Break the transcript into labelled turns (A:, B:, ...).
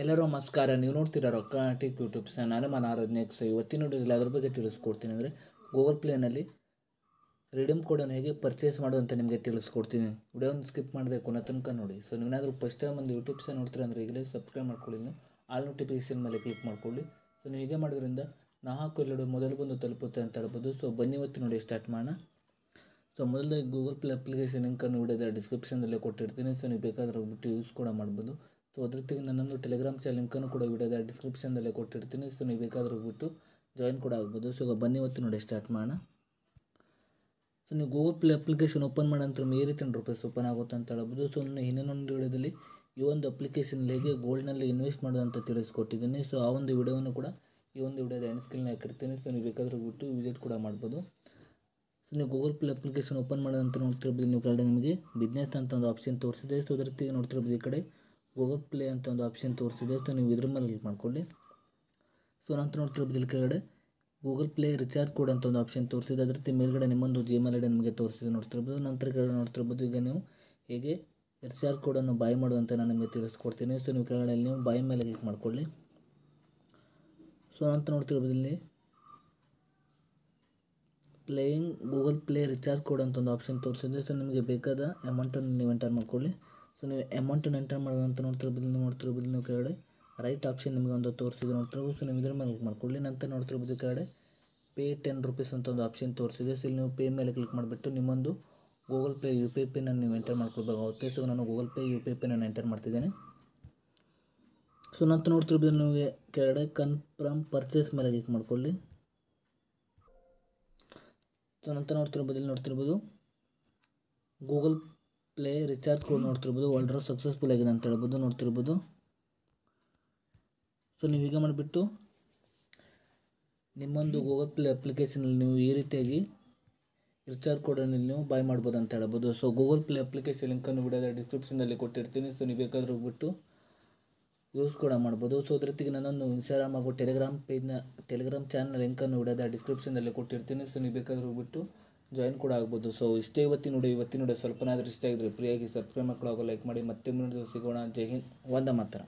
A: ಎಲ್ಲರೂ ನಮಸ್ಕಾರ. ನೀವು ನೋಡ್ತೀರಾ ರೊಕ್ಕ ಟೆಕ್ ಯೂಟ್ಯೂಬ್ ಚಾನಲ್. ನಾನು ಮನಾರಜ್ಞೆಕ್ಸ್. ಇವತ್ತಿನ ನೋಡಿದಲ್ಲಿ ಅದ್ರ ಬಗ್ಗೆ ತಿಳಿಸ್ಕೊಡ್ತೀನಿ. ಅಂದರೆ ಗೂಗಲ್ ಪ್ಲೇನಲ್ಲಿ ರಿಡೀಮ್ ಕೋಡನ್ನು ಹೇಗೆ ಪರ್ಚೇಸ್ ಮಾಡೋದು ಅಂತ ನಿಮಗೆ ತಿಳಿಸ್ಕೊಡ್ತೀನಿ. ವಿಡಿಯೋನ ಸ್ಕಿಪ್ ಮಾಡದೆ ಕೊನೆ ತನಕ ನೋಡಿ. ಸೊ ನೀವೇನಾದರೂ ಫಸ್ಟ್ ಟೈಮ್ ಒಂದು ಯೂಟ್ಯೂಬ್ ಚಾನಲ್ ನೋಡ್ತೀರಾ ಅಂದರೆ ಈಗಲೇ ಸಬ್ಸ್ಕ್ರೈಬ್ ಮಾಡ್ಕೊಳ್ಳಿ. ನೀವು ಆಲ್ ನೋಟಿಫಿಕೇಷನ್ ಮೇಲೆ ಕ್ಲಿಕ್ ಮಾಡ್ಕೊಳ್ಳಿ. ಸೊ ನೀವು ಹೀಗೆ ಮಾಡೋದ್ರಿಂದ ನಾ ಹಾಕೋ ಎಲ್ಲರೂ ಮೊದಲು ಬಂದು ತಲುಪುತ್ತೆ ಅಂತ ಹೇಳ್ಬೋದು. ಸೊ ಬನ್ನಿ ಇವತ್ತು ನೋಡಿ ಸ್ಟಾರ್ಟ್ ಮಾಡೋಣ. ಸೊ ಮೊದಲದಾಗಿ ಗೂಗಲ್ ಪ್ಲೇ ಅಪ್ಲಿಕೇಶನ್ ಲಿಂಕನ್ನು ವಿಡಿಯೋದ ಡಿಸ್ಕ್ರಿಪ್ಷನಲ್ಲಿ ಕೊಟ್ಟಿರ್ತೀನಿ. ಸೊ ನೀವು ಬೇಕಾದ್ರೆ ಹೋಗ್ಬಿಟ್ಟು ಯೂಸ್ ಕೂಡ ಮಾಡ್ಬೋದು. ಸೊ ಅದ್ರ ಜೊತೆಗೆ ನನ್ನೊಂದು ಟೆಲಿಗ್ರಾಮ್ ಚಾನಲ್ ಲಿಂಕನ್ನು ಕೂಡ ವಿಡಿಯೋದ ಡಿಸ್ಕ್ರಿಪ್ಷನಲ್ಲೇ ಕೊಟ್ಟಿರ್ತೀನಿ. ಸೊ ನೀವು ಬೇಕಾದ್ರೆ ಹೋಗ್ಬಿಟ್ಟು ಜಾಯಿನ್ ಕೂಡ ಆಗ್ಬೋದು. ಸೊ ಈಗ ಬನ್ನಿ ಇವತ್ತು ನೋಡಿ ಸ್ಟಾರ್ಟ್ ಮಾಡೋಣ. ಸೊ ನೀವು ಗೂಗಲ್ ಪ್ಲೇ ಅಪ್ಲಿಕೇಶನ್ ಓಪನ್ ಮಾಡೋ ನಂತರ ಈ ರೀತಿ ರೂಪೀಸ್ ಓಪನ್ ಆಗುತ್ತೆ ಅಂತ ಹೇಳ್ಬೋದು. ಸೊ ನಾನು ಇನ್ನೊಂದು ವಿಡಿಯೋದಲ್ಲಿ ಈ ಒಂದು ಅಪ್ಲಿಕೇಶನ್ ಹೇಗೆ ಗೋಲ್ಡ್ನಲ್ಲಿ ಇನ್ವೆಸ್ಟ್ ಮಾಡೋದು ಅಂತ ತಿಳಿಸ್ಕೊಟ್ಟಿದ್ದೀನಿ. ಸೊ ಆ ಒಂದು ವಿಡಿಯೋವನ್ನು ಕೂಡ ಈ ಒಂದು ವಿಡಿಯೋದ ಎಂಡ್ ಸ್ಕ್ರೀನ್ನಲ್ಲಿ ಹಾಕಿರ್ತೀನಿ. ಸೊ ನೀವು ಬೇಕಾದ್ರೆ ಹೋಗ್ಬಿಟ್ಟು ವಿಸಿಟ್ ಕೂಡ ಮಾಡ್ಬೋದು. ಸೊ ನೀವು ಗೂಗಲ್ ಪ್ಲೇ ಅಪ್ಲಿಕೇಶನ್ ಓಪನ್ ಮಾಡೋ ನಂತರ ನೋಡ್ತಿರ್ಬೋದು ನೀವು ಕೆಳಗಡೆ ನಿಮಗೆ ಬಿಸ್ನೆಸ್ ಅಂತ ಒಂದು ಆಪ್ಷನ್ ತೋರಿಸಿದೆ. ಸೊ ಅದ್ರ ಜೊತೆಗೆ ನೋಡ್ತಿರ್ಬೋದು ಈ ಕಡೆ ಗೂಗಲ್ ಪ್ಲೇ ಅಂತ ಒಂದು ಆಪ್ಷನ್ ತೋರಿಸಿದೆ. ಸೊ ನೀವು ಇದ್ರ ಮೇಲೆ ಕ್ಲಿಕ್ ಮಾಡ್ಕೊಳ್ಳಿ. ಸೊ ನಂತರ ನೋಡ್ತಿರ್ಬೋದು ಇಲ್ಲಿ ಕೆಳಗಡೆ ಗೂಗಲ್ ಪ್ಲೇ ರಿಚಾರ್ಜ್ ಕೋಡ್ ಅಂತ ಒಂದು ಆಪ್ಷನ್ ತೋರಿಸಿದೆ. ಅದ್ರ ಜೊತೆ ಮೇಲ್ಗಡೆ ನಿಮ್ಮೊಂದು ಜಿಮೇಲ್ ಐಡಿ ನಿಮಗೆ ತೋರಿಸಿದೆ ನೋಡ್ತಿರ್ಬೋದು. ನಂತರ ಕೆಳಗಡೆ ನೋಡ್ತಿರ್ಬೋದು ಈಗ ನೀವು ಹೇಗೆ ರಿಚಾರ್ಜ್ ಕೋಡನ್ನು ಬಾಯ್ ಮಾಡೋದು ಅಂತ ನಾನು ನಿಮಗೆ ತಿಳಿಸ್ಕೊಡ್ತೀನಿ. ಸೊ ನೀವು ಕೆಳಗಡೆ ನೀವು ಬಾಯ್ ಮೇಲೆ ಕ್ಲಿಕ್ ಮಾಡ್ಕೊಳ್ಳಿ. ಸೊ ನಂತರ ನೋಡ್ತಿರ್ಬೋದು ಇಲ್ಲಿ playing Google play recharge code ಅಂತ ಒಂದು ಆಪ್ಷನ್ ತೋರಿಸಿದೆ. ಸೊ ನಿಮಗೆ ಬೇಕಾದ ಅಮೌಂಟನ್ನು ನೀವು ಎಂಟರ್ ಮಾಡ್ಕೊಳ್ಳಿ. ಸೊ ನೀವು ಅಮೌಂಟನ್ನು ಎಂಟರ್ ಮಾಡೋದಂತ ನೋಡ್ತಿರ್ಬೋದು ನೀವು ಕೆಳಗಡೆ ರೈಟ್ ಆಪ್ಷನ್ ನಿಮಗೆ ಒಂದು ತೋರಿಸಿದೆ ನೋಡ್ತಿರ್ಬೋದು. ಸೊ ನೀವು ಇದ್ರ ಮೇಲೆ ಕ್ಲಿಕ್ ಮಾಡ್ಕೊಳ್ಳಿ. ನಂತರ ನೋಡ್ತಿರ್ಬೋದು ಕೆಳಗಡೆ ಪೇ ₹10 ಅಂತ ಒಂದು ಆಪ್ಷನ್ ತೋರಿಸಿದೆ. ಸೊ ಇಲ್ಲಿ ನೀವು ಪೇ ಮೇಲೆ ಕ್ಲಿಕ್ ಮಾಡಿಬಿಟ್ಟು ನಿಮ್ಮೊಂದು ಗೂಗಲ್ ಪೇ UPI ಪಿನ್ನನ್ನು ನೀವು ಎಂಟರ್ ಮಾಡ್ಕೊಳ್ಬೇಕಾಗುತ್ತೆ. ಸೊ ನಾನು ಗೂಗಲ್ ಪೇ UPI ಪಿನ್ನನ್ನು ಎಂಟರ್ ಮಾಡ್ತಿದ್ದೇನೆ. ಸೊ ನಂತರ ನೋಡ್ತಿರ್ಬೋದು ನಿಮಗೆ ಕೆಳಗಡೆ ಕನ್ಫರ್ಮ್ ಪರ್ಚೇಸ್ ಮೇಲೆ ಕ್ಲಿಕ್ ಮಾಡ್ಕೊಳ್ಳಿ. ಸೊ ನಂತರ ನೋಡ್ತಿರ್ಬೋದು ಗೂಗಲ್ ಪ್ಲೇ ರಿಚಾರ್ಜ್ ಕೋಡ್ ನೋಡ್ತಿರ್ಬೋದು ಆರ್ಡರ್ ಸಕ್ಸಸ್ಫುಲ್ ಆಗಿದೆ ಅಂತ ಹೇಳ್ಬೋದು ನೋಡ್ತಿರ್ಬೋದು. ಸೊ ನೀವು ಹೀಗೆ ಮಾಡಿಬಿಟ್ಟು ನಿಮ್ಮೊಂದು ಗೂಗಲ್ ಪ್ಲೇ ಅಪ್ಲಿಕೇಶನಲ್ಲಿ ನೀವು ಈ ರೀತಿಯಾಗಿ ರಿಚಾರ್ಜ್ ಕೋಡನ್ನು ನೀವು ಬಾಯ್ ಮಾಡ್ಬೋದು ಅಂತ ಹೇಳ್ಬೋದು. ಸೊ ಗೂಗಲ್ ಪ್ಲೇ ಅಪ್ಲಿಕೇಶನ್ ಲಿಂಕನ್ನು ವಿಡಿಯೋದ ಡಿಸ್ಕ್ರಿಪ್ಷನಲ್ಲಿ ಕೊಟ್ಟಿರ್ತೀನಿ. ಸೊ ನೀವು ಬೇಕಾದ್ರೆ ಹೋಗ್ಬಿಟ್ಟು ಯೂಸ್ ಕೂಡ ಮಾಡ್ಬೋದು. ಸೊ ಅದ್ರ ಜೊತೆಗೆ ನನ್ನೊಂದು ಇನ್ಸ್ಟಾಗ್ರಾಮ್ ಹಾಗೂ ಟೆಲಿಗ್ರಾಮ್ ಚಾನಲ್ ಲಿಂಕನ್ನು ವಿಡಿಯೋದ ಡಿಸ್ಕ್ರಿಪ್ಷನಲ್ಲಿ ಕೊಟ್ಟಿರ್ತೀನಿ. ಸೊ ನೀವು ಬೇಕಾದ್ರೆ ಹೋಗ್ಬಿಟ್ಟು ಜಾಯಿನ್ ಕೂಡ ಆಗ್ಬೋದು. ಸೊ ಇಷ್ಟೇ ಇವತ್ತಿನ ವಿಡಿಯೋ ಸ್ವಲ್ಪನಾದರೂ ಇಷ್ಟ ಆಗಿದ್ರೆ ಫ್ರೀಯಾಗಿ ಸಬ್ಸ್ಕ್ರೈಬ್ ಮಾಡ್ಕೊಳ್ಳೋ ಲೈಕ್ ಮಾಡಿ. ಮತ್ತೆ ಮುಂದೆ ಸಿಗೋಣ. ಜೈ ಹಿಂದ್, ವಂದೇ ಮಾತರಂ.